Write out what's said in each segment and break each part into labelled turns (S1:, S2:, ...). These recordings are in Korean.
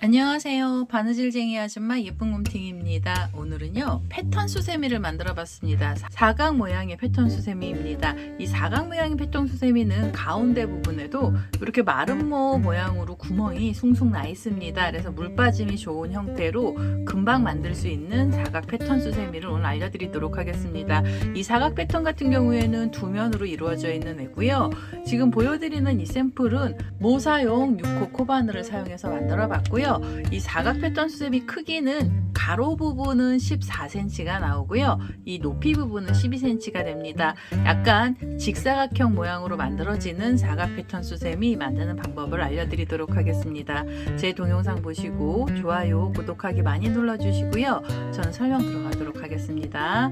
S1: 안녕하세요. 바느질쟁이 아줌마 예쁜 곰팅입니다. 오늘은요 패턴 수세미를 만들어 봤습니다. 사각 모양의 패턴 수세미입니다. 이 사각 모양의 패턴 수세미는 가운데 부분에도 이렇게 마름모 모양으로 구멍이 숭숭 나 있습니다. 그래서 물 빠짐이 좋은 형태로 금방 만들 수 있는 사각 패턴 수세미를 오늘 알려드리도록 하겠습니다. 이 사각 패턴 같은 경우에는 두 면으로 이루어져 있는 애고요. 지금 보여드리는 이 샘플은 모사용 6호 코바늘을 사용해서 만들어 봤고요. 이 사각 패턴 수세미 크기는 가로 부분은 14cm가 나오고요. 이 높이 부분은 12cm가 됩니다. 약간 직사각형 모양으로 만들어지는 사각 패턴 수세미 만드는 방법을 알려드리도록 하겠습니다. 제 동영상 보시고 좋아요, 구독하기 많이 눌러주시고요. 저는 설명 들어가도록 하겠습니다.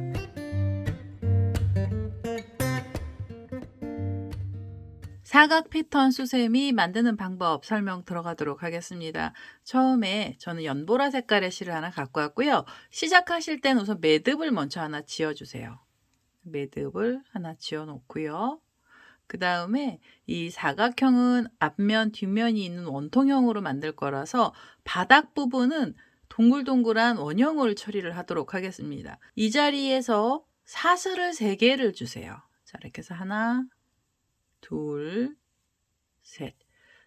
S1: 사각 패턴 수세미 만드는 방법 설명 들어가도록 하겠습니다. 처음에 저는 연보라 색깔의 실을 하나 갖고 왔고요. 시작하실 땐 우선 매듭을 먼저 하나 지어주세요. 매듭을 하나 지어 놓고요. 그 다음에 이 사각형은 앞면 뒷면이 있는 원통형으로 만들 거라서 바닥 부분은 동글동글한 원형을 처리를 하도록 하겠습니다. 이 자리에서 사슬을 3개를 주세요. 자, 이렇게 해서 하나, 둘, 셋.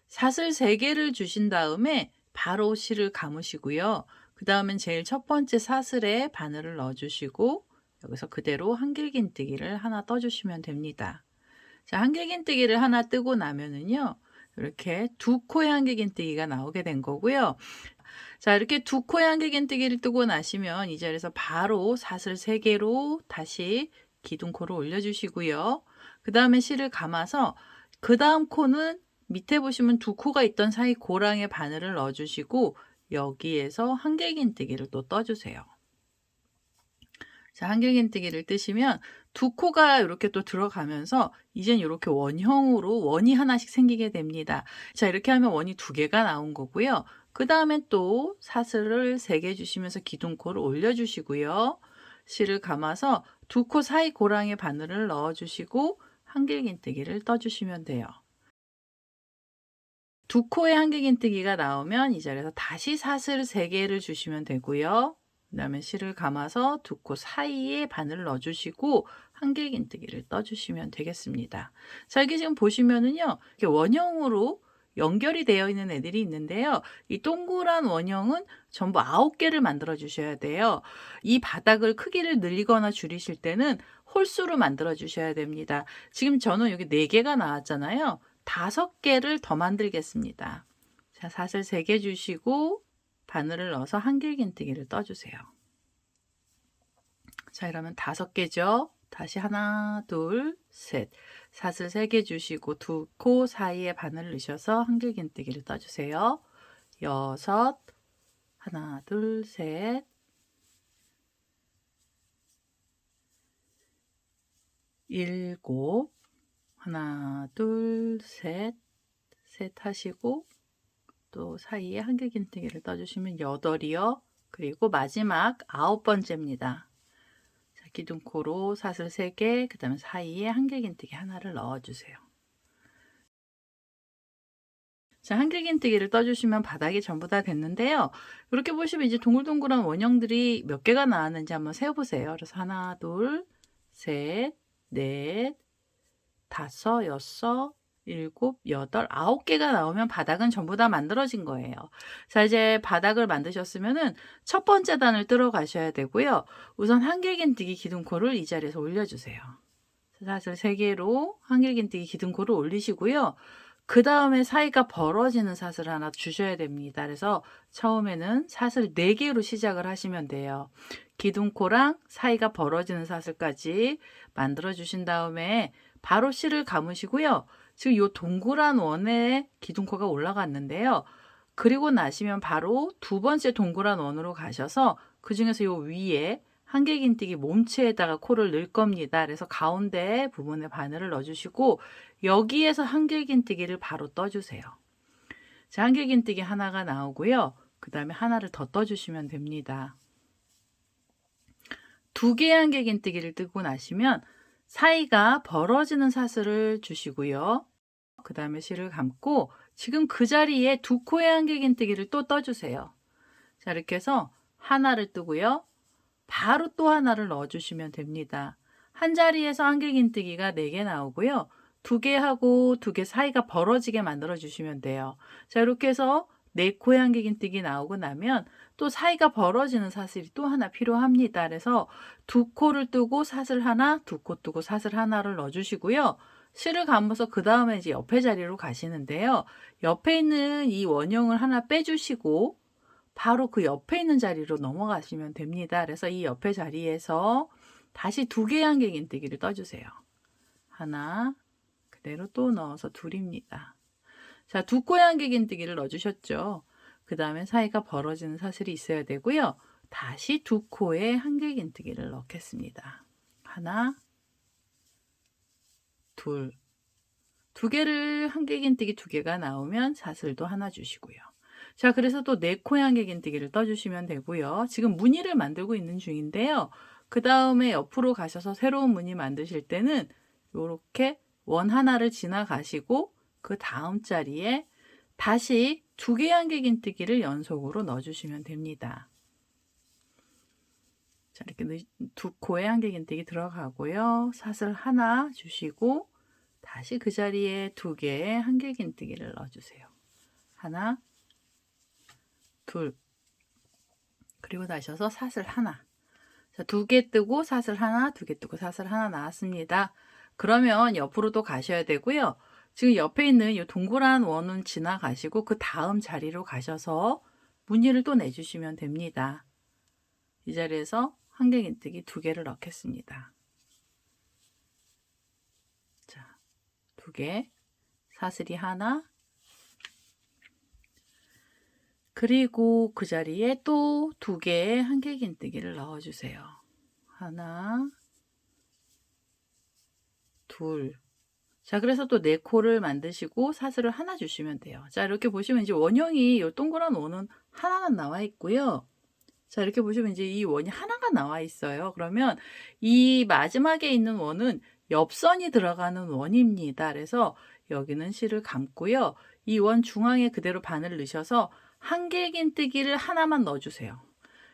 S1: 사슬 3개를 주신 다음에 바로 실을 감으시고요. 그 다음엔 제일 첫 번째 사슬에 바늘을 넣어주시고 여기서 그대로 한길긴뜨기를 하나 떠주시면 됩니다. 자, 한길긴뜨기를 하나 뜨고 나면은요. 이렇게 2코의 한길긴뜨기가 나오게 된 거고요. 자, 이렇게 2코의 한길긴뜨기를 뜨고 나시면 이 자리에서 바로 사슬 3개로 다시 기둥코를 올려주시고요. 그 다음에 실을 감아서 그 다음 코는 밑에 보시면 2코가 있던 사이 고랑에 바늘을 넣어주시고 여기에서 한길긴뜨기를 또 떠주세요. 자, 한길긴뜨기를 뜨시면 2코가 이렇게 또 들어가면서 이젠 이렇게 원형으로 원이 하나씩 생기게 됩니다. 자, 이렇게 하면 원이 2개가 나온 거고요. 그 다음에 또 사슬을 3개 주시면서 기둥코를 올려주시고요. 실을 감아서 2코 사이 고랑에 바늘을 넣어주시고 한길긴뜨기를 떠주시면 돼요. 2코의 한길긴뜨기가 나오면 이 자리에서 다시 사슬 3개를 주시면 되고요. 그 다음에 실을 감아서 2코 사이에 바늘을 넣어주시고 한길긴뜨기를 떠주시면 되겠습니다. 자, 이게 지금 보시면은요, 이렇게 원형으로 연결이 되어 있는 애들이 있는데요. 이 동그란 원형은 전부 9개를 만들어 주셔야 돼요. 이 바닥을 크기를 늘리거나 줄이실 때는 홀수로 만들어 주셔야 됩니다. 지금 저는 여기 4개가 나왔잖아요. 5개를 더 만들겠습니다. 자, 사슬 3개 주시고 바늘을 넣어서 한길긴뜨기를 떠주세요. 자, 이러면 5개죠. 다시 하나, 둘, 셋. 사슬 3개 주시고 2코 사이에 바늘을 넣으셔서 한길긴뜨기를 떠주세요. 6, 하나, 둘, 셋, 7, 하나, 둘, 셋, 셋 하시고 또 사이에 한길긴뜨기를 떠주시면 8이요. 그리고 마지막 9번째입니다. 자, 기둥코로 사슬 3개, 그 다음에 사이에 한길긴뜨기 하나를 넣어주세요. 자, 한길긴뜨기를 떠주시면 바닥이 전부 다 됐는데요. 이렇게 보시면 이제 동글동글한 원형들이 몇 개가 나왔는지 한번 세어보세요. 그래서 하나, 둘, 셋, 넷, 5, 6, 7, 8, 9개가 나오면 바닥은 전부 다 만들어진 거예요. 자, 이제 바닥을 만드셨으면은 첫 번째 단을 뜰어 가셔야 되고요. 우선 한길긴뜨기 기둥코를 이 자리에서 올려주세요. 사슬 3개로 한길긴뜨기 기둥코를 올리시고요. 그 다음에 사이가 벌어지는 사슬을 하나 주셔야 됩니다. 그래서 처음에는 사슬 4개로 시작을 하시면 돼요. 기둥코랑 사이가 벌어지는 사슬까지 만들어 주신 다음에 바로 실을 감으시고요. 지금 이 동그란 원에 기둥코가 올라갔는데요. 그리고 나시면 바로 두 번째 동그란 원으로 가셔서 그 중에서 이 위에 한길긴뜨기 몸체에다가 코를 넣을 겁니다. 그래서 가운데 부분에 바늘을 넣어주시고 여기에서 한길긴뜨기를 바로 떠주세요. 자, 한길긴뜨기 하나가 나오고요. 그 다음에 하나를 더 떠주시면 됩니다. 2개의 한길긴뜨기를 뜨고 나시면 사이가 벌어지는 사슬을 주시고요. 그 다음에 실을 감고 지금 그 자리에 두 코의 한길긴뜨기를 또 떠주세요. 자, 이렇게 해서 하나를 뜨고요. 바로 또 하나를 넣어주시면 됩니다. 한 자리에서 한길긴뜨기가 4개 나오고요. 2개 하고 2개 사이가 벌어지게 만들어 주시면 돼요. 자, 이렇게 해서 4코의 한길긴뜨기 나오고 나면 또 사이가 벌어지는 사슬이 또 하나 필요합니다. 그래서 2코를 뜨고 사슬 하나, 2코 뜨고 사슬 하나를 넣어주시고요. 실을 감아서 그 다음에 이제 옆에 자리로 가시는데요. 옆에 있는 이 원형을 하나 빼주시고 바로 그 옆에 있는 자리로 넘어가시면 됩니다. 그래서 이 옆에 자리에서 다시 2개의 한길긴뜨기를 떠주세요. 하나, 그대로 또 넣어서 둘입니다. 자, 2코의 한길긴뜨기를 넣어주셨죠. 그 다음에 사이가 벌어지는 사슬이 있어야 되고요. 다시 2코의 한길긴뜨기를 넣겠습니다. 하나, 둘. 2개를 한길긴뜨기 2개가 나오면 사슬도 하나 주시고요. 자, 그래서 또 4코의 한길긴뜨기를 떠주시면 되고요. 지금 무늬를 만들고 있는 중인데요. 그 다음에 옆으로 가셔서 새로운 무늬 만드실 때는 이렇게 원 하나를 지나가시고 그 다음 자리에 다시 2개의 한길긴뜨기를 연속으로 넣어주시면 됩니다. 자, 이렇게 2코의 한길긴뜨기 들어가고요. 사슬 하나 주시고 다시 그 자리에 2개의 한길긴뜨기를 넣어주세요. 하나, 둘, 그리고 나셔서 사슬 하나. 자, 2개 뜨고 사슬 하나, 2개 뜨고 사슬 하나 나왔습니다. 그러면 옆으로 또 가셔야 되고요. 지금 옆에 있는 이 동그란 원은 지나가시고 그 다음 자리로 가셔서 무늬를 또 내주시면 됩니다. 이 자리에서 한길긴뜨기 2개를 넣겠습니다. 자, 2개, 사슬이 하나, 그리고 그 자리에 또 2개의 한길긴뜨기를 넣어주세요. 하나, 둘. 자, 그래서 또 4코를 만드시고 사슬을 하나 주시면 돼요. 자, 이렇게 보시면 이제 원형이 이 동그란 원은 하나만 나와 있고요. 자, 이렇게 보시면 이제 이 원이 하나가 나와 있어요. 그러면 이 마지막에 있는 원은 옆선이 들어가는 원입니다. 그래서 여기는 실을 감고요. 이 원 중앙에 그대로 바늘 넣으셔서 한길긴뜨기를 하나만 넣어주세요.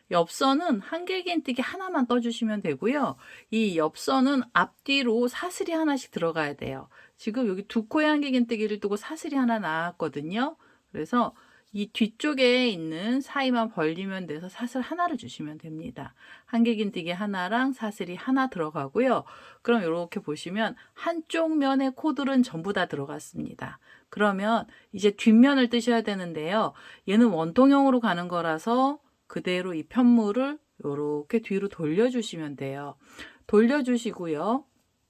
S1: 옆선은 한길긴뜨기 하나만 떠주시면 되고요. 이 옆선은 앞뒤로 사슬이 하나씩 들어가야 돼요. 지금 여기 2코의 한길긴뜨기를 뜨고 사슬이 하나 나왔거든요. 그래서 이 뒤쪽에 있는 사이만 벌리면 돼서 사슬 하나를 주시면 됩니다. 한길긴뜨기 하나랑 사슬이 하나 들어가고요. 그럼 이렇게 보시면 한쪽 면의 코들은 전부 다 들어갔습니다. 그러면 이제 뒷면을 뜨셔야 되는데요. 얘는 원통형으로 가는 거라서 그대로 이 편물을 이렇게 뒤로 돌려주시면 돼요. 돌려주시고요.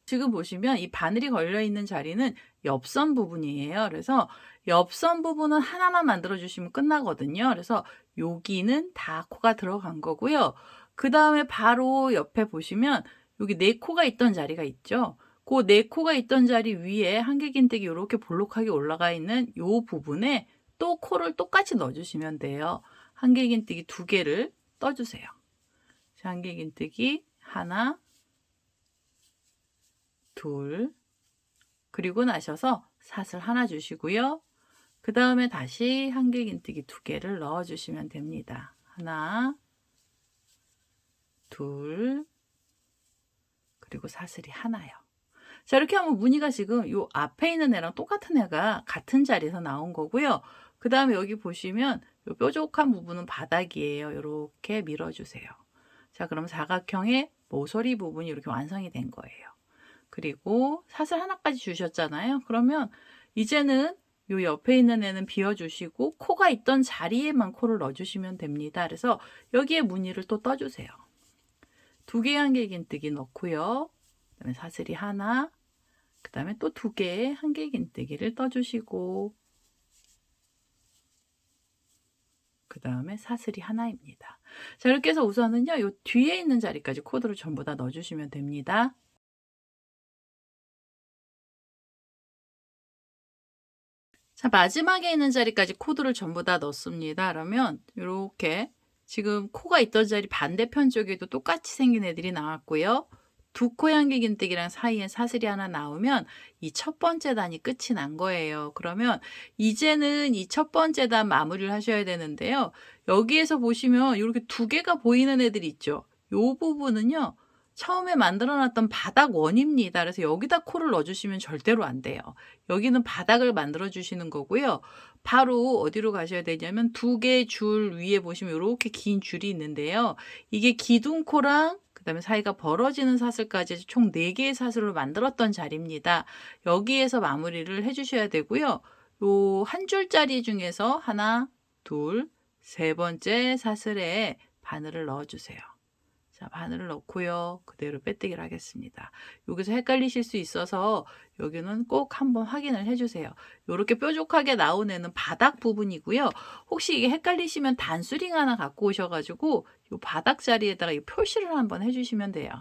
S1: 지금 보시면 이 바늘이 걸려있는 자리는 옆선 부분이에요. 그래서 옆선 부분은 하나만 만들어주시면 끝나거든요. 그래서 여기는 다 코가 들어간 거고요. 그 다음에 바로 옆에 보시면 여기 4코가 있던 자리가 있죠. 그 4코가 있던 자리 위에 한길긴뜨기 이렇게 볼록하게 올라가 있는 이 부분에 또 코를 똑같이 넣어주시면 돼요. 한길긴뜨기 2개를 떠주세요. 한길긴뜨기 하나, 둘, 그리고 나셔서 사슬 하나 주시고요. 그 다음에 다시 한길긴뜨기 2개를 넣어주시면 됩니다. 하나, 둘, 그리고 사슬이 하나요. 자, 이렇게 하면 무늬가 지금 요 앞에 있는 애랑 똑같은 애가 같은 자리에서 나온 거고요. 그 다음에 여기 보시면 요 뾰족한 부분은 바닥이에요. 이렇게 밀어주세요. 자, 그럼 사각형의 모서리 부분이 이렇게 완성이 된 거예요. 그리고 사슬 하나까지 주셨잖아요. 그러면 이제는 요 옆에 있는 애는 비워주시고 코가 있던 자리에만 코를 넣어주시면 됩니다. 그래서 여기에 무늬를 또 떠주세요. 2개의 한길긴뜨기 넣고요. 그다음에 사슬이 하나, 그 다음에 또 2개의 한길긴뜨기를 떠주시고 그 다음에 사슬이 하나입니다. 자, 이렇게 해서 우선은요, 요 뒤에 있는 자리까지 코드를 전부 다 넣어주시면 됩니다. 자, 마지막에 있는 자리까지 코드를 전부 다 넣습니다. 그러면 이렇게 지금 코가 있던 자리 반대편 쪽에도 똑같이 생긴 애들이 나왔고요. 두 코의 한길긴뜨기랑 사이에 사슬이 하나 나오면 이 첫 번째 단이 끝이 난 거예요. 그러면 이제는 이 첫 번째 단 마무리를 하셔야 되는데요. 여기에서 보시면 이렇게 두 개가 보이는 애들이 있죠. 요 부분은요. 처음에 만들어 놨던 바닥 원입니다. 그래서 여기다 코를 넣어 주시면 절대로 안 돼요. 여기는 바닥을 만들어 주시는 거고요. 바로 어디로 가셔야 되냐면 두 개의 줄 위에 보시면 요렇게 긴 줄이 있는데요. 이게 기둥코랑 그다음에 사이가 벌어지는 사슬까지 해서 총 4개의 사슬로 만들었던 자리입니다. 여기에서 마무리를 해 주셔야 되고요. 요 한 줄짜리 중에서 하나, 둘, 세 번째 사슬에 바늘을 넣어 주세요. 자, 바늘을 넣고요. 그대로 빼뜨기를 하겠습니다. 여기서 헷갈리실 수 있어서 여기는 꼭 한번 확인을 해주세요. 이렇게 뾰족하게 나온 애는 바닥 부분이고요. 혹시 이게 헷갈리시면 단수링 하나 갖고 오셔가지고 이 바닥 자리에다가 이 표시를 한번 해주시면 돼요.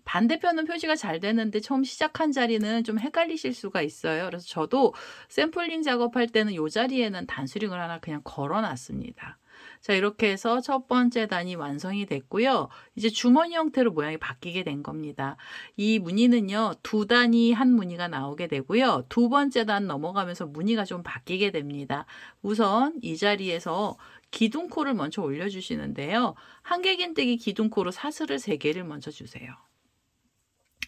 S1: 반대편은 표시가 잘 되는데 처음 시작한 자리는 좀 헷갈리실 수가 있어요. 그래서 저도 샘플링 작업할 때는 이 자리에는 단수링을 하나 그냥 걸어 놨습니다. 자, 이렇게 해서 첫 번째 단이 완성이 됐고요. 이제 주머니 형태로 모양이 바뀌게 된 겁니다. 이 무늬는요, 두 단이 한 무늬가 나오게 되고요. 두 번째 단 넘어가면서 무늬가 좀 바뀌게 됩니다. 우선 이 자리에서 기둥코를 먼저 올려주시는데요. 한길긴뜨기 기둥코로 사슬을 3개를 먼저 주세요.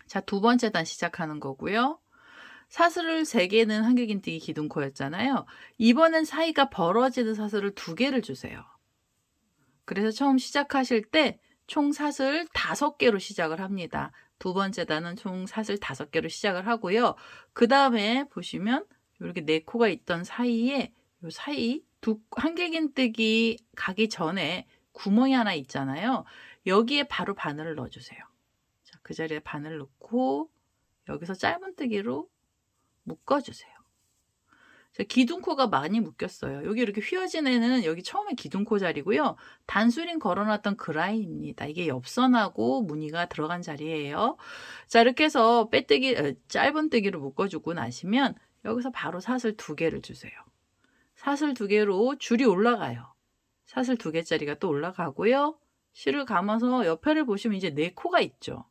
S1: 자, 두 번째 단 시작하는 거고요. 사슬을 3개는 한길긴뜨기 기둥코였잖아요. 이번엔 사이가 벌어지는 사슬을 2개를 주세요. 그래서 처음 시작하실 때 총 사슬 5개로 시작을 합니다. 두 번째 단은 총 사슬 5개로 시작을 하고요. 그 다음에 보시면 이렇게 4코가 있던 사이에 요 사이 한길긴뜨기 가기 전에 구멍이 하나 있잖아요. 여기에 바로 바늘을 넣어주세요. 자, 그 자리에 바늘 넣고 여기서 짧은뜨기로 묶어주세요. 기둥코가 많이 묶였어요. 여기 이렇게 휘어진 애는 여기 처음에 기둥코 자리고요. 단수링 걸어놨던 그 라인입니다. 이게 옆선하고 무늬가 들어간 자리예요. 자, 이렇게 해서 짧은뜨기로 묶어주고 나시면 여기서 바로 사슬 2개를 주세요. 사슬 2개로 줄이 올라가요. 사슬 2개짜리가 또 올라가고요. 실을 감아서 옆에를 보시면 이제 4코가 있죠.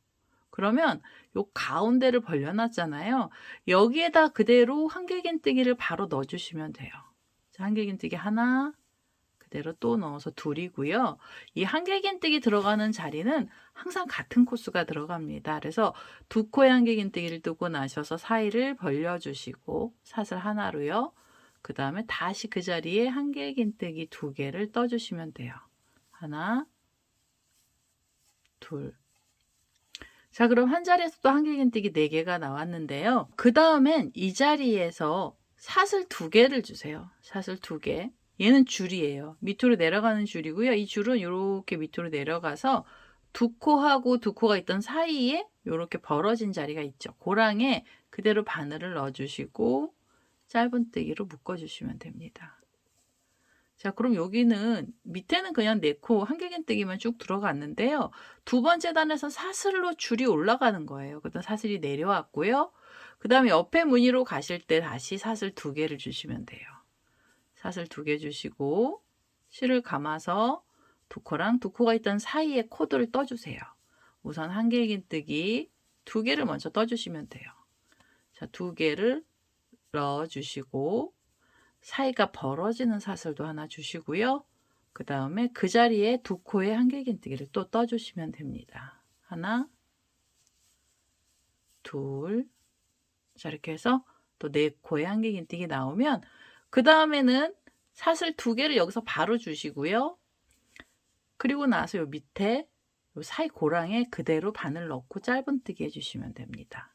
S1: 그러면 요 가운데를 벌려놨잖아요. 여기에다 그대로 한길긴뜨기를 바로 넣어주시면 돼요. 자, 한길긴뜨기 하나, 그대로 또 넣어서 둘이고요. 이 한길긴뜨기 들어가는 자리는 항상 같은 코스가 들어갑니다. 그래서 2코의 한길긴뜨기를 뜨고 나셔서 사이를 벌려주시고 사슬 하나로요. 그 다음에 다시 그 자리에 한길긴뜨기 2개를 떠주시면 돼요. 하나, 둘. 자, 그럼 한 자리에서 또 한길긴뜨기 4개가 나왔는데요. 그 다음엔 이 자리에서 사슬 2개를 주세요. 사슬 2개. 얘는 줄이에요. 밑으로 내려가는 줄이고요. 이 줄은 이렇게 밑으로 내려가서 2코하고 2코가 있던 사이에 이렇게 벌어진 자리가 있죠. 고랑에 그대로 바늘을 넣어주시고 짧은뜨기로 묶어주시면 됩니다. 자, 그럼 여기는 밑에는 그냥 4코 한길긴뜨기만 쭉 들어갔는데요. 두 번째 단에서 사슬로 줄이 올라가는 거예요. 그다음 사슬이 내려왔고요. 그 다음에 옆에 무늬로 가실 때 다시 사슬 2개를 주시면 돼요. 사슬 2개 주시고 실을 감아서 2코랑 2코가 있던 사이에 코드를 떠주세요. 우선 한길긴뜨기 2개를 먼저 떠주시면 돼요. 자, 2개를 넣어주시고 사이가 벌어지는 사슬도 하나 주시고요. 그 다음에 그 자리에 2코의 한길긴뜨기를 또 떠주시면 됩니다. 하나, 둘. 자, 이렇게 해서 또 4코의 한길긴뜨기 나오면 그 다음에는 사슬 2개를 여기서 바로 주시고요. 그리고 나서 요 밑에 요 사이 고랑에 그대로 바늘 넣고 짧은뜨기 해주시면 됩니다.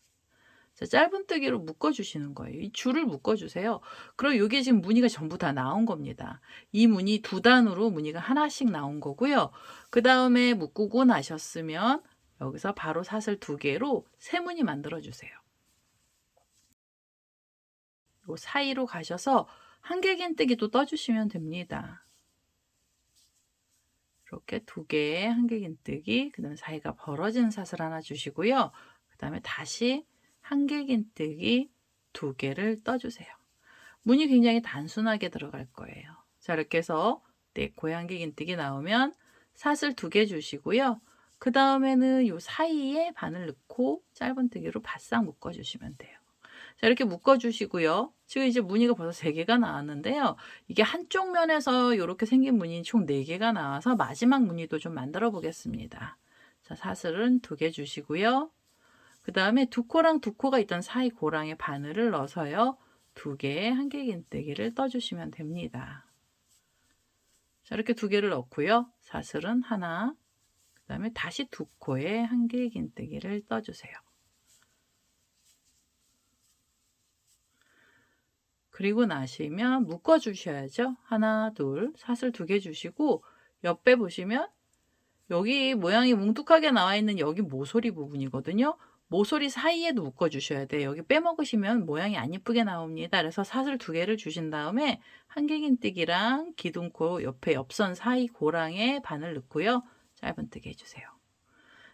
S1: 자, 짧은뜨기로 묶어주시는 거예요. 이 줄을 묶어주세요. 그럼 이게 지금 무늬가 전부 다 나온 겁니다. 이 무늬 2단으로 무늬가 하나씩 나온 거고요. 그 다음에 묶고 나셨으면 여기서 바로 사슬 2개로 세 무늬 만들어주세요. 요 사이로 가셔서 한길긴뜨기도 떠주시면 됩니다. 이렇게 2개의 한길긴뜨기, 그 다음에 사이가 벌어지는 사슬 하나 주시고요. 그 다음에 다시 한길긴뜨기 2개를 떠주세요. 무늬 굉장히 단순하게 들어갈 거예요. 자, 이렇게 해서 4코의 한길긴뜨기 나오면 사슬 2개 주시고요. 그 다음에는 요 사이에 바늘 넣고 짧은뜨기로 바싹 묶어주시면 돼요. 자, 이렇게 묶어주시고요. 지금 이제 무늬가 벌써 3개가 나왔는데요. 이게 한쪽 면에서 이렇게 생긴 무늬 총 4개가 나와서 마지막 무늬도 좀 만들어 보겠습니다. 자, 사슬은 2개 주시고요. 그 다음에 두 코랑 두 코가 있던 사이 고랑에 바늘을 넣어서요. 2개의 한길긴뜨기를 떠주시면 됩니다. 자, 이렇게 2개를 넣고요. 사슬은 하나, 그 다음에 다시 2코에 한길긴뜨기를 떠주세요. 그리고 나시면 묶어 주셔야죠. 하나, 둘, 사슬 2개 주시고 옆에 보시면 여기 모양이 뭉툭하게 나와 있는 여기 모서리 부분이거든요. 모서리 사이에도 묶어 주셔야 돼요. 여기 빼먹으시면 모양이 안 예쁘게 나옵니다. 그래서 사슬 2개를 주신 다음에 한길긴뜨기랑 기둥코 옆에 옆선 사이 고랑에 바늘 넣고요. 짧은뜨기 해주세요.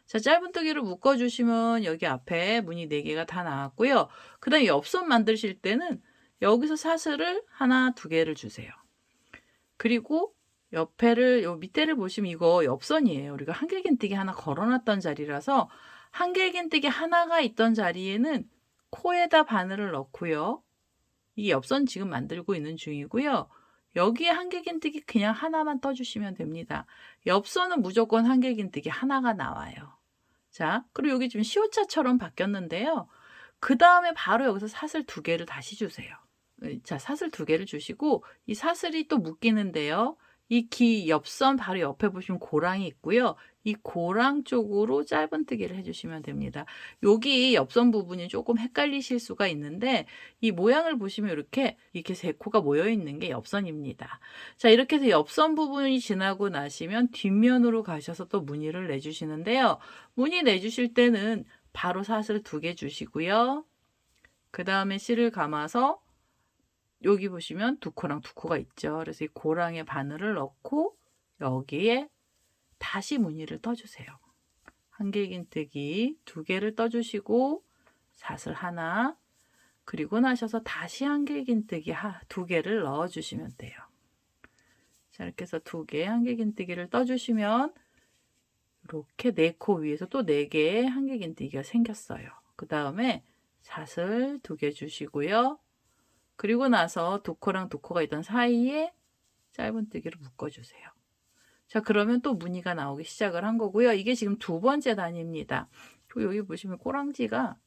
S1: 자, 짧은뜨기로 묶어 주시면 여기 앞에 무늬 4개가 다 나왔고요. 그 다음에 옆선 만드실 때는 여기서 사슬을 하나, 2개를 주세요. 그리고 옆에를 요 밑에를 보시면 이거 옆선이에요. 우리가 한길긴뜨기 하나 걸어놨던 자리라서 한길긴뜨기 하나가 있던 자리에는 코에다 바늘을 넣고요. 이 옆선 지금 만들고 있는 중이고요. 여기에 한길긴뜨기 그냥 하나만 떠주시면 됩니다. 옆선은 무조건 한길긴뜨기 하나가 나와요. 자, 그리고 여기 지금 시옷자처럼 바뀌었는데요. 그 다음에 바로 여기서 사슬 2개를 다시 주세요. 자, 사슬 2개를 주시고 이 사슬이 또 묶이는데요. 이 옆선 바로 옆에 보시면 고랑이 있고요. 이 고랑 쪽으로 짧은뜨기를 해주시면 됩니다. 여기 옆선 부분이 조금 헷갈리실 수가 있는데 이 모양을 보시면 이렇게 3코가 모여 있는 게 옆선입니다. 자, 이렇게 해서 옆선 부분이 지나고 나시면 뒷면으로 가셔서 또 무늬를 내주시는데요. 무늬 내주실 때는 바로 사슬 2개 주시고요. 그 다음에 실을 감아서 여기 보시면 2코랑 2코가 있죠. 그래서 이 고랑에 바늘을 넣고 여기에 다시 무늬를 떠주세요. 한길긴뜨기 2개를 떠주시고 사슬 하나, 그리고 나셔서 다시 한길긴뜨기 2개를 넣어주시면 돼요. 자, 이렇게 해서 2개의 한길긴뜨기를 떠주시면 이렇게 4코 위에서 또 4개의 한길긴뜨기가 생겼어요. 그 다음에 사슬 2개 주시고요. 그리고 나서 2코랑 2코가 있던 사이에 짧은뜨기로 묶어주세요. 자, 그러면 또 무늬가 나오기 시작을 한 거고요. 이게 지금 2번째 단입니다. 그리고 여기 보시면 꼬랑지가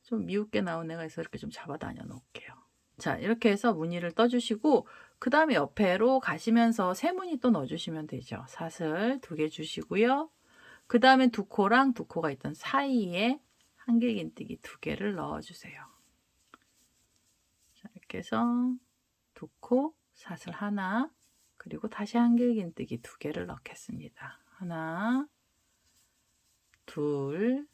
S1: 좀 미웃게 나온 애가 있어 이렇게 좀 잡아 다녀 놓을게요. 자, 이렇게 해서 무늬를 떠주시고 그 다음에 옆에로 가시면서 세 무늬 또 넣어주시면 되죠. 사슬 2개 주시고요. 그 다음에 2코랑 2코가 있던 사이에 한길긴뜨기 2개를 넣어주세요. 자, 이렇게 해서 2코, 사슬 하나, 그리고 다시 한길긴뜨기 2개를 넣겠습니다. 하나, 둘,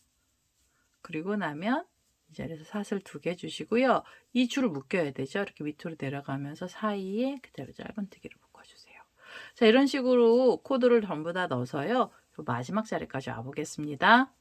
S1: 그리고 나면 이 자리에서 사슬 2개 주시고요. 이 줄을 묶여야 되죠. 이렇게 밑으로 내려가면서 사이에 그대로 짧은뜨기를 묶어주세요. 자, 이런 식으로 코드를 전부 다 넣어서요. 마지막 자리까지 와보겠습니다.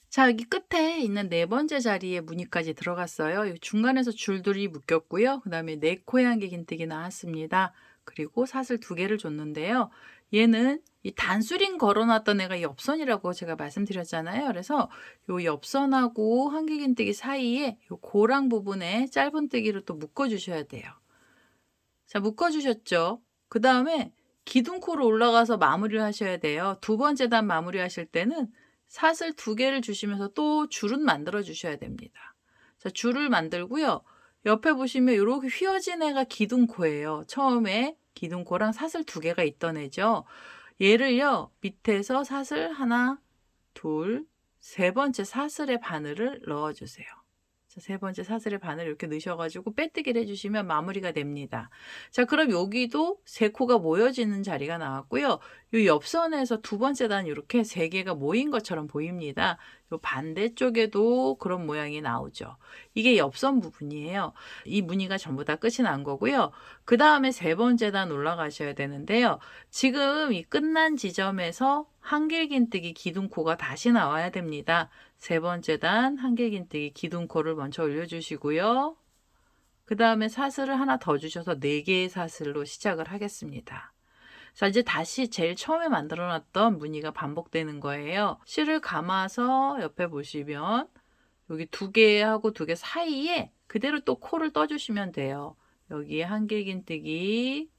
S1: 자, 여기 끝에 있는 4번째 자리에 무늬까지 들어갔어요. 여기 중간에서 줄들이 묶였고요. 그 다음에 4코의 한길긴뜨기 나왔습니다. 그리고 사슬 2개를 줬는데요. 얘는 이 단수링 걸어놨던 애가 옆선이라고 제가 말씀드렸잖아요. 그래서 요 옆선하고 한길긴뜨기 사이에 요 고랑 부분에 짧은뜨기로 또 묶어주셔야 돼요. 자, 묶어주셨죠? 그 다음에 기둥코로 올라가서 마무리를 하셔야 돼요. 2번째 단 마무리 하실 때는 사슬 2개를 주시면서 또 줄은 만들어 주셔야 됩니다. 자, 줄을 만들고요. 옆에 보시면 이렇게 휘어진 애가 기둥코예요. 처음에 기둥코랑 사슬 2개가 있던 애죠. 얘를요, 밑에서 사슬 하나, 둘, 3번째 사슬에 바늘을 넣어주세요. 자, 3번째 사슬에 바늘 이렇게 넣으셔가지고 빼뜨기를 해주시면 마무리가 됩니다. 자, 그럼 여기도 3코가 모여지는 자리가 나왔고요. 이 옆선에서 2번째 단 이렇게 3개가 모인 것처럼 보입니다. 이 반대쪽에도 그런 모양이 나오죠. 이게 옆선 부분이에요. 이 무늬가 전부 다 끝이 난 거고요. 그 다음에 3번째 단 올라가셔야 되는데요. 지금 이 끝난 지점에서 한길긴뜨기 기둥코가 다시 나와야 됩니다. 3번째 단 한길긴뜨기 기둥코를 먼저 올려주시고요. 그 다음에 사슬을 하나 더 주셔서 4개의 사슬로 시작을 하겠습니다. 자, 이제 다시 제일 처음에 만들어 놨던 무늬가 반복되는 거예요. 실을 감아서 옆에 보시면 여기 2개하고 2개 사이에 그대로 또 코를 떠주시면 돼요. 여기에 한길긴뜨기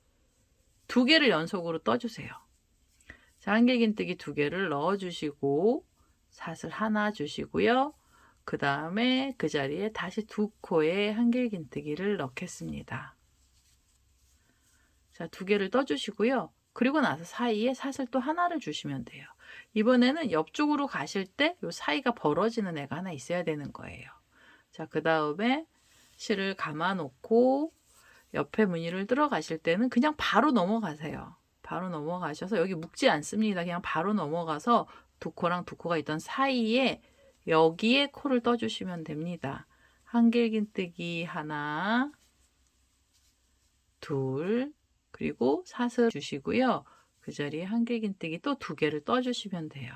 S1: 2개를 연속으로 떠주세요. 자, 한길긴뜨기 2개를 넣어주시고 사슬 하나 주시고요. 그 다음에 그 자리에 다시 2코의 한길긴뜨기를 넣겠습니다. 자, 2개를 떠주시고요. 그리고 나서 사이에 사슬 또 하나를 주시면 돼요. 이번에는 옆쪽으로 가실 때 이 사이가 벌어지는 애가 하나 있어야 되는 거예요. 자, 그 다음에 실을 감아 놓고 옆에 무늬를 들어가실 때는 그냥 바로 넘어가세요. 바로 넘어가셔서 여기 묶지 않습니다. 그냥 바로 넘어가서 2코랑 2코가 있던 사이에 여기에 코를 떠주시면 됩니다. 한길긴뜨기 하나, 둘, 그리고 사슬 주시고요. 그 자리에 한길긴뜨기 또 2개를 떠주시면 돼요.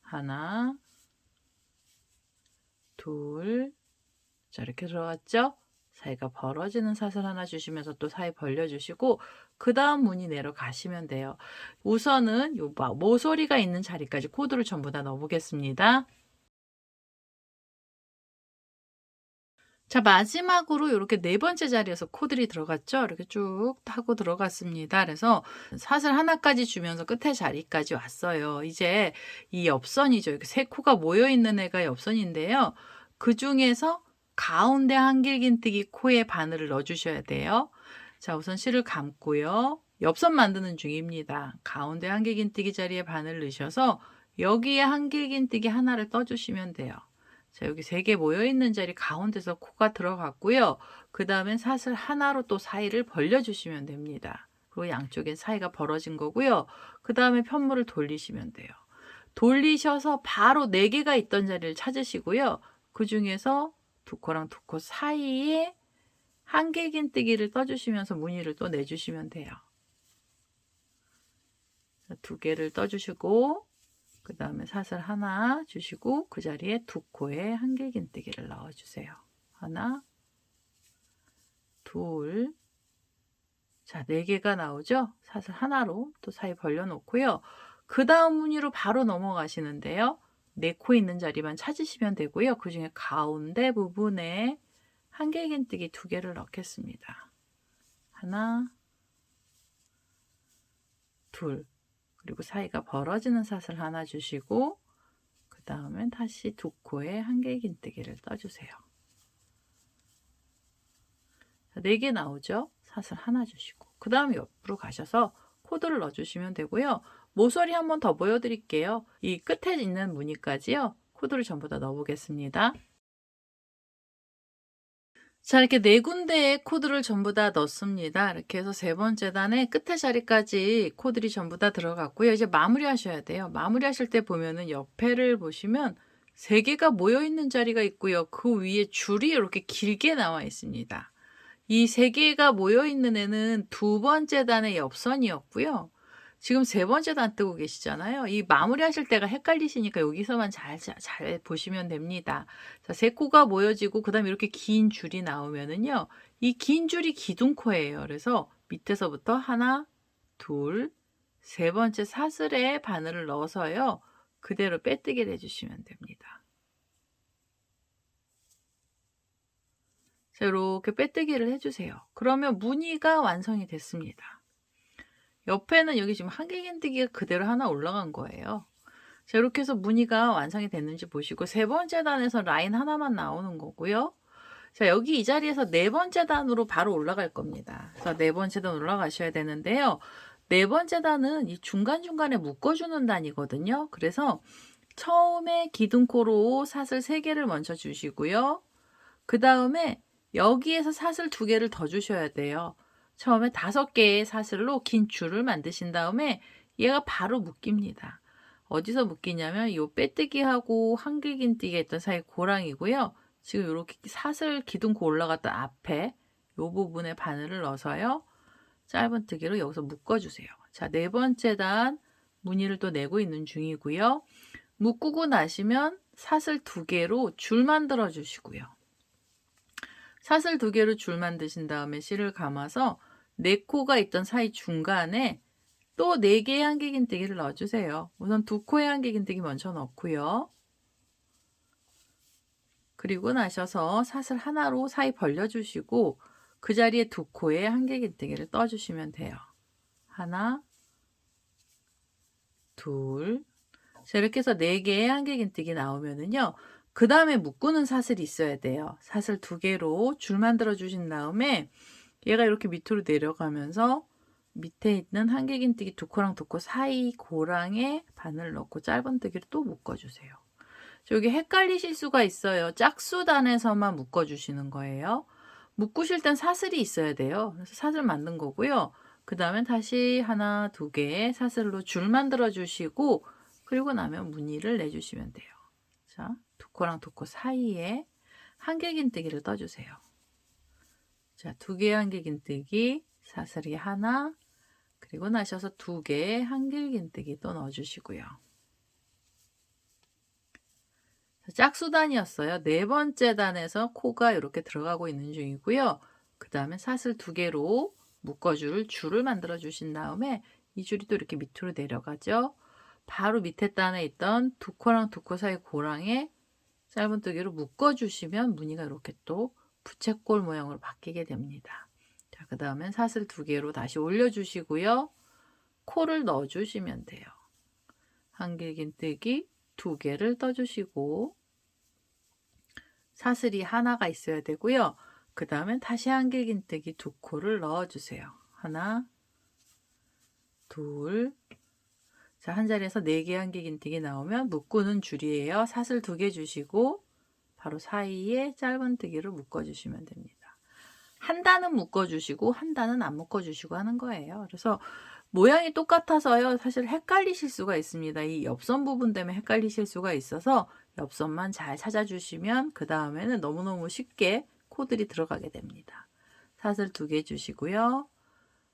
S1: 하나, 둘, 자, 이렇게 들어갔죠? 사이가 벌어지는 사슬 하나 주시면서 또 사이 벌려주시고 그 다음 무늬 내려가시면 돼요. 우선은 요 모서리가 있는 자리까지 코드를 전부 다 넣어보겠습니다. 자, 마지막으로 이렇게 4번째 자리에서 코들이 들어갔죠? 이렇게 쭉 타고 들어갔습니다. 그래서 사슬 하나까지 주면서 끝에 자리까지 왔어요. 이제 이 옆선이죠. 이렇게 3코가 모여있는 애가 옆선인데요. 그 중에서 가운데 한길긴뜨기 코에 바늘을 넣어주셔야 돼요. 자, 우선 실을 감고요. 옆선 만드는 중입니다. 가운데 한길긴뜨기 자리에 바늘 넣으셔서 여기에 한길긴뜨기 하나를 떠주시면 돼요. 자, 여기 3개 모여있는 자리 가운데서 코가 들어갔고요. 그 다음에 사슬 하나로 또 사이를 벌려주시면 됩니다. 그리고 양쪽에 사이가 벌어진 거고요. 그 다음에 편물을 돌리시면 돼요. 돌리셔서 바로 4개가 있던 자리를 찾으시고요. 그 중에서 2코랑 2코 사이에 한길긴뜨기를 떠주시면서 무늬를 또 내주시면 돼요. 2개를 떠주시고 그 다음에 사슬 하나 주시고 그 자리에 2코의 한길긴뜨기를 넣어주세요. 하나, 둘, 자, 4개가 나오죠? 사슬 하나로 또 사이 벌려놓고요. 그 다음 무늬로 바로 넘어가시는데요. 4코 있는 자리만 찾으시면 되고요. 그 중에 가운데 부분에 한길긴뜨기 2개를 넣겠습니다. 하나, 둘, 그리고 사이가 벌어지는 사슬 하나 주시고 그 다음에 다시 2코의 한길긴뜨기를 떠주세요. 4개 나오죠? 사슬 하나 주시고 그 다음에 옆으로 가셔서 코드를 넣어주시면 되고요. 모서리 한번 더 보여드릴게요. 이 끝에 있는 무늬까지요. 코드를 전부 다 넣어보겠습니다. 자, 이렇게 4군데의 코드를 전부 다 넣습니다. 이렇게 해서 3번째 단의 끝에 자리까지 코드들이 전부 다 들어갔고요. 이제 마무리 하셔야 돼요. 마무리 하실 때 보면은 옆에를 보시면 3개가 모여있는 자리가 있고요. 그 위에 줄이 이렇게 길게 나와 있습니다. 이 3개가 모여있는 애는 2번째 단의 옆선이었고요. 지금 3번째 단 뜨고 계시잖아요. 이 마무리 하실 때가 헷갈리시니까 여기서만 잘 보시면 됩니다. 자, 3코가 모여지고 그 다음에 이렇게 긴 줄이 나오면은요. 이 긴 줄이 기둥코예요. 그래서 밑에서부터 하나, 둘, 3번째 사슬에 바늘을 넣어서요. 그대로 빼뜨기를 해주시면 됩니다. 자, 이렇게 빼뜨기를 해주세요. 그러면 무늬가 완성이 됐습니다. 옆에는 여기 지금 한길긴뜨기가 그대로 하나 올라간 거예요. 자, 이렇게 해서 무늬가 완성이 됐는지 보시고 3번째 단에서 라인 하나만 나오는 거고요. 자, 여기 이 자리에서 4번째 단으로 바로 올라갈 겁니다. 그래서 4번째 단 올라가셔야 되는데요. 4번째 단은 이 중간중간에 묶어주는 단이거든요. 그래서 처음에 기둥코로 사슬 3개를 먼저 주시고요. 그 다음에 여기에서 사슬 2개를 더 주셔야 돼요. 처음에 5개의 사슬로 긴 줄을 만드신 다음에 얘가 바로 묶입니다. 어디서 묶이냐면 이 빼뜨기하고 한길긴뜨기가 있던 사이 고랑이고요. 지금 이렇게 사슬 기둥코 올라갔던 앞에 이 부분에 바늘을 넣어서요. 짧은뜨기로 여기서 묶어주세요. 자, 4번째 단 무늬를 또 내고 있는 중이고요. 묶고 나시면 사슬 2개로 줄 만들어 주시고요. 사슬 2개로 줄 만드신 다음에 실을 감아서 4코가 있던 사이 중간에 또 4개의 한길긴뜨기를 넣어주세요. 우선 2코의 한길긴뜨기 먼저 넣고요. 그리고 나셔서 사슬 하나로 사이 벌려주시고 그 자리에 2코의 한길긴뜨기를 떠주시면 돼요. 하나, 둘. 자, 이렇게 해서 4개의 한길긴뜨기 나오면은요. 그 다음에 묶는 사슬이 있어야 돼요. 사슬 2개로 줄 만들어 주신 다음에 얘가 이렇게 밑으로 내려가면서 밑에 있는 한길긴뜨기 2코랑 2코 사이 고랑에 바늘 넣고 짧은뜨기를 또 묶어주세요. 여기 헷갈리실 수가 있어요. 짝수단에서만 묶어주시는 거예요. 묶으실 땐 사슬이 있어야 돼요. 그래서 사슬 만든 거고요. 그 다음에 다시 하나, 2개 사슬로 줄 만들어 주시고 그리고 나면 무늬를 내주시면 돼요. 자, 2코랑 2코 사이에 한길긴뜨기를 떠주세요. 자, 2개의 한길긴뜨기, 사슬이 하나, 그리고 나셔서 2개의 한길긴뜨기 또 넣어주시고요. 짝수단이었어요. 4번째 단에서 코가 이렇게 들어가고 있는 중이고요. 그 다음에 사슬 2개로 묶어줄 줄을 만들어 주신 다음에 이 줄이 또 이렇게 밑으로 내려가죠. 바로 밑에 단에 있던 2코랑 2코 사이 고랑에 짧은뜨기로 묶어주시면 무늬가 이렇게 또 부채꼴 모양으로 바뀌게 됩니다. 자, 그 다음엔 사슬 2개로 다시 올려주시고요. 코를 넣어주시면 돼요. 한길긴뜨기 2개를 떠주시고 사슬이 하나가 있어야 되고요. 그 다음엔 다시 한길긴뜨기 2코를 넣어주세요. 하나, 둘. 자, 한 자리에서 4개 한길긴뜨기 나오면 묶는 줄이에요. 사슬 2개 주시고 바로 사이에 짧은뜨기를 묶어주시면 됩니다. 한 단은 묶어주시고 한 단은 안 묶어주시고 하는 거예요. 그래서 모양이 똑같아서요. 사실 헷갈리실 수가 있습니다. 이 옆선 부분 때문에 헷갈리실 수가 있어서 옆선만 잘 찾아주시면 그 다음에는 너무너무 쉽게 코들이 들어가게 됩니다. 사슬 2개 주시고요.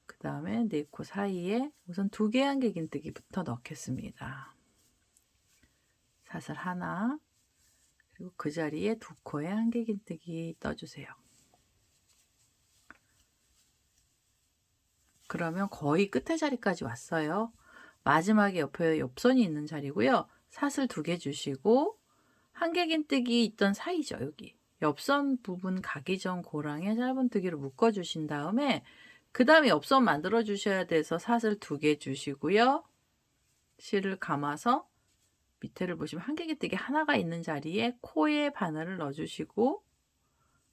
S1: 그 다음에 4코 사이에 우선 2개 한길긴뜨기부터 넣겠습니다. 사슬 하나, 그리고 그 자리에 2코의 한길긴뜨기 떠주세요. 그러면 거의 끝에 자리까지 왔어요. 마지막에 옆에 옆선이 있는 자리고요. 사슬 2개 주시고 한길긴뜨기 있던 사이죠. 여기 옆선 부분 가기 전 고랑에 짧은뜨기로 묶어주신 다음에 그 다음에 옆선 만들어 주셔야 돼서 사슬 2개 주시고요. 실을 감아서 밑에를 보시면 한길긴뜨기 하나가 있는 자리에 코에 바늘을 넣어주시고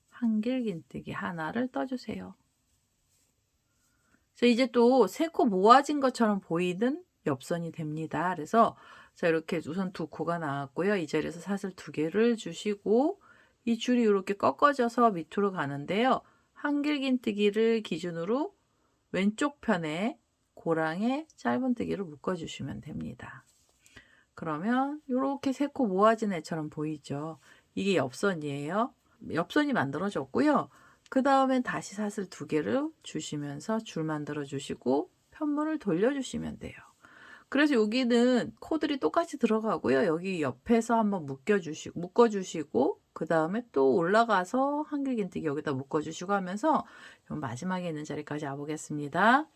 S1: 한길긴뜨기 하나를 떠주세요. 그래서 이제 또 3코 모아진 것처럼 보이는 옆선이 됩니다. 그래서 자, 이렇게 우선 2코가 나왔고요. 이 자리에서 사슬 2개를 주시고 이 줄이 이렇게 꺾어져서 밑으로 가는데요. 한길긴뜨기를 기준으로 왼쪽 편에 고랑에 짧은뜨기를 묶어주시면 됩니다. 그러면 이렇게 3코 모아진 애처럼 보이죠. 이게 옆선이에요. 옆선이 만들어졌고요. 그 다음엔 다시 사슬 2개를 주시면서 줄 만들어 주시고 편물을 돌려주시면 돼요. 그래서 여기는 코들이 똑같이 들어가고요. 여기 옆에서 한번 묶어주시고 그 다음에 또 올라가서 한길긴뜨기 여기다 묶어주시고 하면서 마지막에 있는 자리까지 와보겠습니다.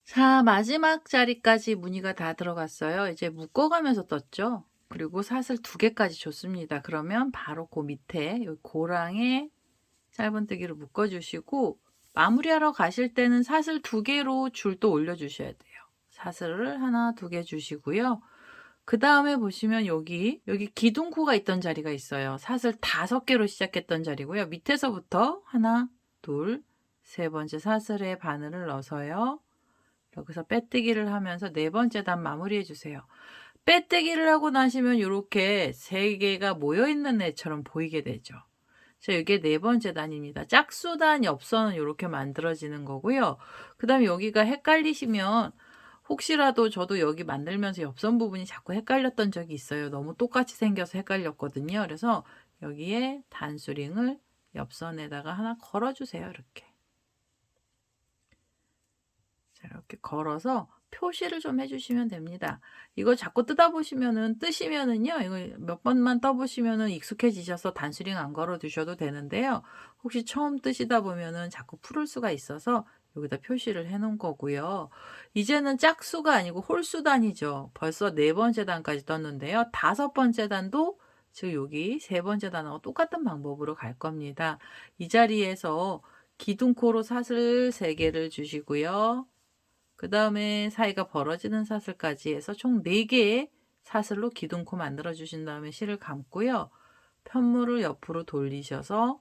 S1: 자, 마지막 자리까지 무늬가 다 들어갔어요. 이제 묶어가면서 떴죠. 그리고 사슬 2개까지 줬습니다. 그러면 바로 그 밑에 여기 고랑에 짧은뜨기를 묶어주시고 마무리하러 가실 때는 사슬 2개로 줄 또 올려주셔야 돼요. 사슬을 하나, 2개 주시고요. 그 다음에 보시면 여기 기둥코가 있던 자리가 있어요. 사슬 5개로 시작했던 자리고요. 밑에서부터 하나, 둘, 3번째 사슬에 바늘을 넣어서요. 여기서 빼뜨기를 하면서 4번째 단 마무리해 주세요. 빼뜨기를 하고 나시면 이렇게 3개가 모여있는 애처럼 보이게 되죠. 자, 이게 4번째 단입니다. 짝수단 옆선은 이렇게 만들어지는 거고요. 그 다음에 여기가 헷갈리시면 혹시라도 저도 여기 만들면서 옆선 부분이 자꾸 헷갈렸던 적이 있어요. 너무 똑같이 생겨서 헷갈렸거든요. 그래서 여기에 단수링을 옆선에다가 하나 걸어주세요. 이렇게. 자, 이렇게 걸어서 표시를 좀 해 주시면 됩니다. 이거 자꾸 뜨다 보시면은 뜨시면은요. 이거 몇 번만 떠 보시면은 익숙해지셔서 단수링 안 걸어 두셔도 되는데요. 혹시 처음 뜨시다 보면은 자꾸 풀을 수가 있어서 여기다 표시를 해 놓은 거고요. 이제는 짝수가 아니고 홀수 단위죠. 벌써 네 번째 단까지 떴는데요. 다섯 번째 단도 즉 여기 세 번째 단하고 똑같은 방법으로 갈 겁니다. 이 자리에서 기둥코로 사슬 3개를 주시고요. 그다음에 사이가 벌어지는 사슬까지 해서 총 4개의 사슬로 기둥코 만들어 주신 다음에 실을 감고요. 편물을 옆으로 돌리셔서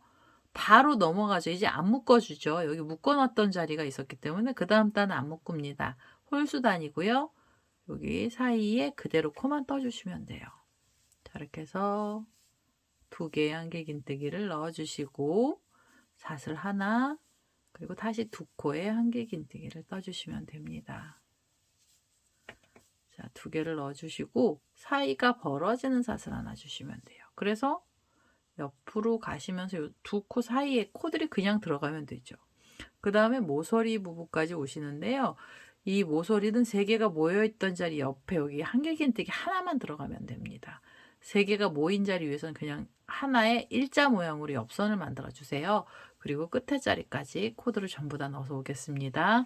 S1: 바로 넘어가죠. 이제 안 묶어 주죠. 여기 묶어 놨던 자리가 있었기 때문에 그다음 단은 안 묶습니다. 홀수 단이고요. 여기 사이에 그대로 코만 떠 주시면 돼요. 자, 이렇게 해서 2개의 한길긴뜨기를 넣어 주시고 사슬 하나 그리고 다시 2코의 한길긴뜨기를 떠 주시면 됩니다. 자, 2개를 넣어 주시고 사이가 벌어지는 사슬 하나 주시면 돼요. 그래서 옆으로 가시면서 요 2코 사이에 코들이 그냥 들어가면 되죠. 그 다음에 모서리 부분까지 오시는데요. 이 모서리는 3개가 모여있던 자리 옆에 여기 한길긴뜨기 하나만 들어가면 됩니다. 3개가 모인 자리 위에서는 그냥 하나의 일자 모양으로 옆선을 만들어 주세요. 그리고 끝에 자리까지 코드를 전부 다 넣어서 오겠습니다.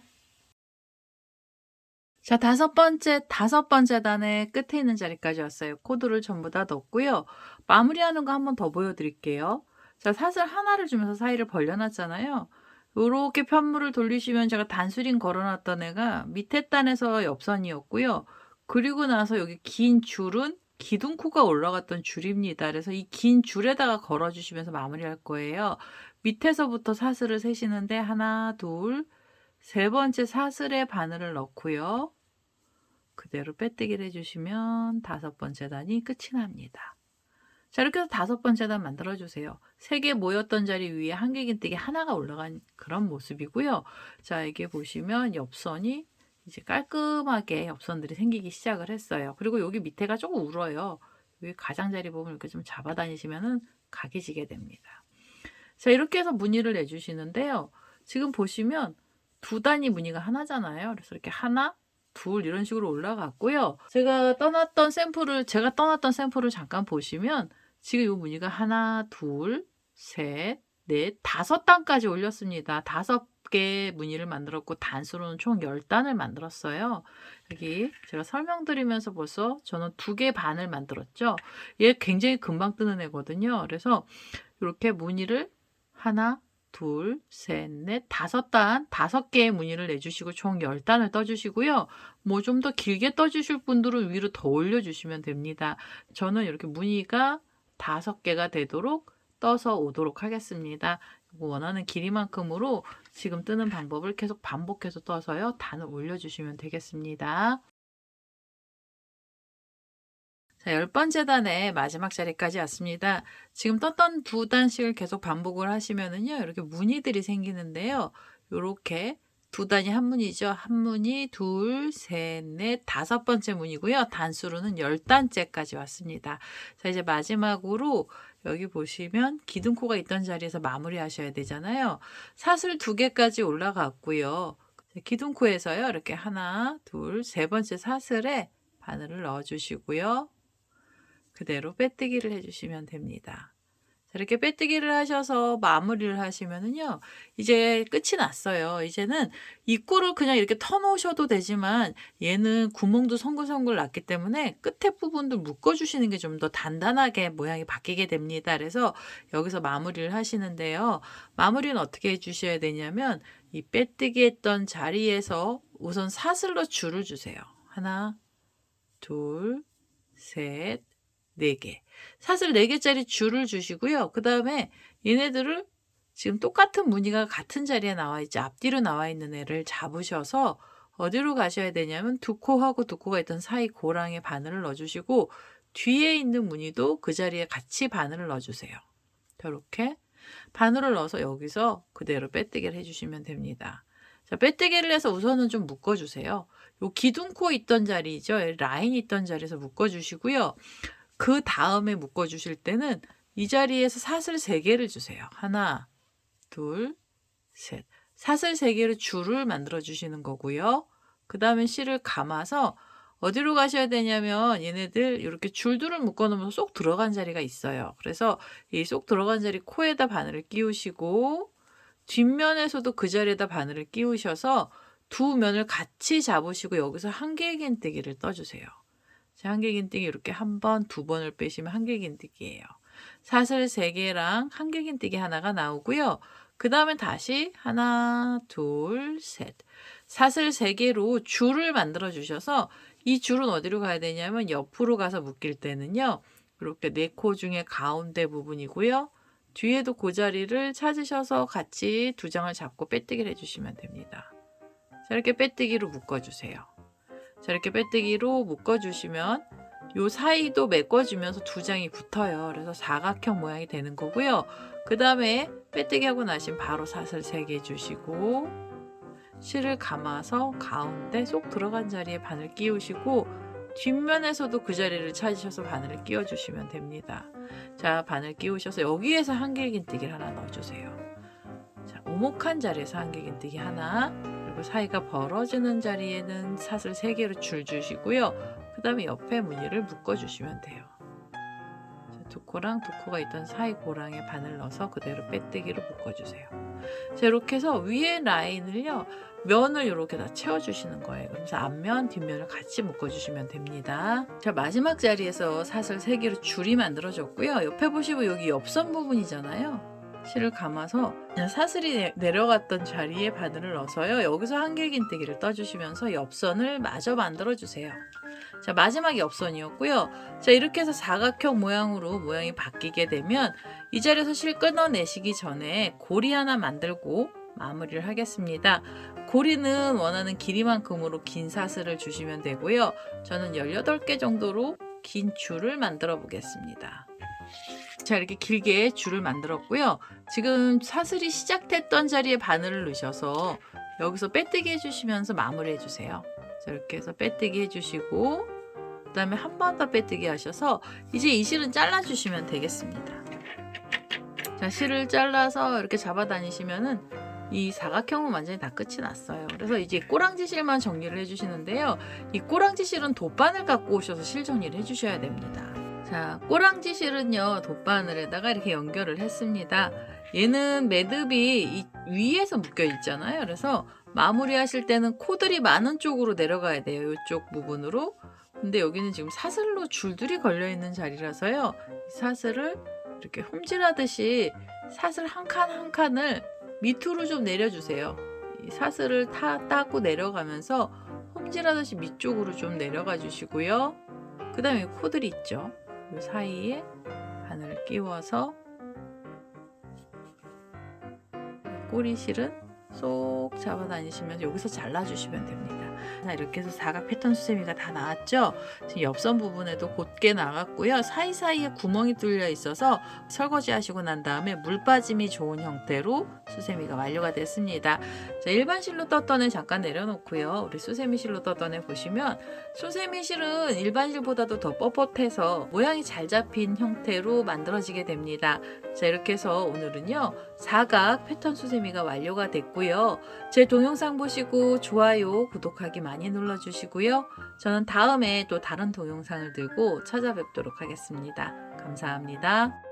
S1: 자, 다섯 번째 단의 끝에 있는 자리까지 왔어요. 코드를 전부 다 넣었고요. 마무리하는 거 한번 더 보여드릴게요. 자, 사슬 하나를 주면서 사이를 벌려놨잖아요. 요렇게 편물을 돌리시면 제가 단수링 걸어놨던 애가 밑에 단에서 옆선이었고요. 그리고 나서 여기 긴 줄은 기둥코가 올라갔던 줄입니다. 그래서 이 긴 줄에다가 걸어주시면서 마무리할 거예요. 밑에서부터 사슬을 세시는데 하나, 둘, 세 번째 사슬에 바늘을 넣고요. 그대로 빼뜨기를 해주시면 다섯 번째 단이 끝이 납니다. 자, 이렇게 해서 다섯 번째 단 만들어주세요. 3개 모였던 자리 위에 한길긴뜨기 하나가 올라간 그런 모습이고요. 자, 이게 보시면 옆선이 이제 깔끔하게 옆선들이 생기기 시작을 했어요. 그리고 여기 밑에가 조금 울어요. 여기 가장자리 부분 이렇게 좀 잡아 다니시면은 각이 지게 됩니다. 자, 이렇게 해서 무늬를 내주시는데요. 지금 보시면 2단위 무늬가 하나잖아요. 그래서 이렇게 하나, 둘 이런 식으로 올라갔고요. 제가 떠났던 샘플을 잠깐 보시면 지금 이 무늬가 하나, 둘, 셋, 넷, 5단까지 올렸습니다. 5개 무늬를 만들었고 단수로는 총 10단을 만들었어요. 여기 제가 설명드리면서 벌써 저는 2개 반을 만들었죠. 얘 굉장히 금방 뜨는 애거든요. 그래서 이렇게 무늬를 하나, 둘, 셋, 넷, 5단, 5개의 무늬를 내주시고 총 10단을 떠주시고요. 뭐 좀 더 길게 떠주실 분들은 위로 더 올려주시면 됩니다. 저는 이렇게 무늬가 5개가 되도록 떠서 오도록 하겠습니다. 원하는 길이만큼으로 지금 뜨는 방법을 계속 반복해서 떠서요. 단을 올려주시면 되겠습니다. 자, 10번째 단의 마지막 자리까지 왔습니다. 지금 떴던 2단씩을 계속 반복을 하시면은요. 이렇게 무늬들이 생기는데요. 요렇게 2단이 한 무늬죠. 한 무늬, 둘, 셋, 넷, 5번째 무늬고요. 단수로는 10단째까지 왔습니다. 자, 이제 마지막으로 여기 보시면 기둥코가 있던 자리에서 마무리하셔야 되잖아요. 사슬 2개까지 올라갔고요. 기둥코에서요. 이렇게 하나, 둘, 세 번째 사슬에 바늘을 넣어 주시고요. 그대로 빼뜨기를 해주시면 됩니다. 이렇게 빼뜨기를 하셔서 마무리를 하시면은요, 이제 끝이 났어요. 이제는 입구를 그냥 이렇게 터놓으셔도 되지만 얘는 구멍도 송글송글 났기 때문에 끝에 부분도 묶어주시는 게 좀 더 단단하게 모양이 바뀌게 됩니다. 그래서 여기서 마무리를 하시는데요. 마무리는 어떻게 해주셔야 되냐면 이 빼뜨기 했던 자리에서 우선 사슬로 줄을 주세요. 하나, 둘, 셋, 4개. 사슬 4개짜리 줄을 주시고요. 그 다음에 얘네들을 지금 똑같은 무늬가 같은 자리에 나와 있지 앞뒤로 나와 있는 애를 잡으셔서 어디로 가셔야 되냐면 2코하고 2코가 있던 사이 고랑에 바늘을 넣어주시고 뒤에 있는 무늬도 그 자리에 같이 바늘을 넣어주세요. 이렇게 바늘을 넣어서 여기서 그대로 빼뜨기를 해주시면 됩니다. 자, 빼뜨기를 해서 우선은 좀 묶어주세요. 요 기둥코 있던 자리죠. 라인 있던 자리에서 묶어주시고요. 그 다음에 묶어주실 때는 이 자리에서 사슬 3개를 주세요. 하나, 둘, 셋. 사슬 3개로 줄을 만들어 주시는 거고요. 그 다음에 실을 감아서 어디로 가셔야 되냐면 얘네들 이렇게 줄들을 묶어 놓으면 쏙 들어간 자리가 있어요. 그래서 이 쏙 들어간 자리 코에다 바늘을 끼우시고 뒷면에서도 그 자리에다 바늘을 끼우셔서 두 면을 같이 잡으시고 여기서 한길긴뜨기를 떠주세요. 자, 한길긴뜨기 이렇게 한 번, 두 번을 빼시면 한길긴뜨기예요. 사슬 3개랑 한길긴뜨기 하나가 나오고요. 그 다음에 다시 하나, 둘, 셋. 사슬 3개로 줄을 만들어 주셔서 이 줄은 어디로 가야 되냐면 옆으로 가서 묶일 때는요. 이렇게 4코 중에 가운데 부분이고요. 뒤에도 그 자리를 찾으셔서 같이 두 장을 잡고 빼뜨기를 해주시면 됩니다. 자, 이렇게 빼뜨기로 묶어주세요. 자, 이렇게 빼뜨기로 묶어주시면 요 사이도 메꿔주면서 두 장이 붙어요. 그래서 사각형 모양이 되는 거고요. 그 다음에 빼뜨기 하고 나시면 바로 사슬 3개 주시고 실을 감아서 가운데 쏙 들어간 자리에 바늘 끼우시고 뒷면에서도 그 자리를 찾으셔서 바늘을 끼워주시면 됩니다. 자, 바늘 끼우셔서 여기에서 한길긴뜨기를 하나 넣어주세요. 자, 오목한 자리에서 한길긴뜨기 하나, 그리고 사이가 벌어지는 자리에는 사슬 3개로 줄 주시고요. 그 다음에 옆에 무늬를 묶어주시면 돼요. 자, 두 코랑 두 코가 있던 사이 고랑에 바늘 넣어서 그대로 빼뜨기로 묶어주세요. 자, 이렇게 해서 위에 라인을요, 면을 이렇게 다 채워주시는 거예요. 그래서 앞면, 뒷면을 같이 묶어주시면 됩니다. 자, 마지막 자리에서 사슬 3개로 줄이 만들어졌고요. 옆에 보시면 여기 옆선 부분이잖아요. 실을 감아서 그냥 사슬이 내려갔던 자리에 바늘을 넣어서요. 여기서 한길긴뜨기를 떠주시면서 옆선을 마저 만들어주세요. 자, 마지막 옆선이었고요. 자, 이렇게 해서 사각형 모양으로 모양이 바뀌게 되면 이 자리에서 실 끊어내시기 전에 고리 하나 만들고 마무리를 하겠습니다. 고리는 원하는 길이만큼으로 긴 사슬을 주시면 되고요. 저는 18개 정도로 긴 줄을 만들어 보겠습니다. 자, 이렇게 길게 줄을 만들었고요. 지금 사슬이 시작됐던 자리에 바늘을 넣으셔서 여기서 빼뜨기 해주시면서 마무리 해주세요. 자, 이렇게 해서 빼뜨기 해주시고 그 다음에 한 번 더 빼뜨기 하셔서 이제 이 실은 잘라주시면 되겠습니다. 자, 실을 잘라서 이렇게 잡아 다니시면은 이 사각형은 완전히 다 끝이 났어요. 그래서 이제 꼬랑지 실만 정리를 해주시는데요. 이 꼬랑지 실은 돗바늘 갖고 오셔서 실 정리를 해주셔야 됩니다. 자, 꼬랑지 실은요, 돗바늘에다가 이렇게 연결을 했습니다. 얘는 매듭이 이 위에서 묶여 있잖아요. 그래서 마무리 하실 때는 코들이 많은 쪽으로 내려가야 돼요. 이쪽 부분으로. 근데 여기는 지금 사슬로 줄들이 걸려 있는 자리라서요. 이 사슬을 이렇게 홈질하듯이 사슬 한 칸 한 칸을 밑으로 좀 내려주세요. 이 사슬을 따고 내려가면서 홈질하듯이 밑쪽으로 좀 내려가 주시고요. 그 다음에 코들이 있죠. 이 사이에 바늘을 끼워서 꼬리실은 쏙 잡아 다니시면서 여기서 잘라주시면 됩니다. 자, 이렇게 해서 사각 패턴 수세미가 다 나왔죠. 지금 옆선 부분에도 곧게 나갔고요. 사이사이에 구멍이 뚫려 있어서 설거지 하시고 난 다음에 물 빠짐이 좋은 형태로 수세미가 완료가 됐습니다. 자, 일반 실로 떴던 애 잠깐 내려놓고요. 우리 수세미 실로 떴던 애 보시면 수세미 실은 일반 실보다도 더 뻣뻣해서 모양이 잘 잡힌 형태로 만들어지게 됩니다. 자, 이렇게 해서 오늘은요, 사각 패턴 수세미가 완료가 됐고요. 제 동영상 보시고 좋아요, 구독하기 많이 눌러주시고요. 저는 다음에 또 다른 동영상을 들고 찾아뵙도록 하겠습니다. 감사합니다.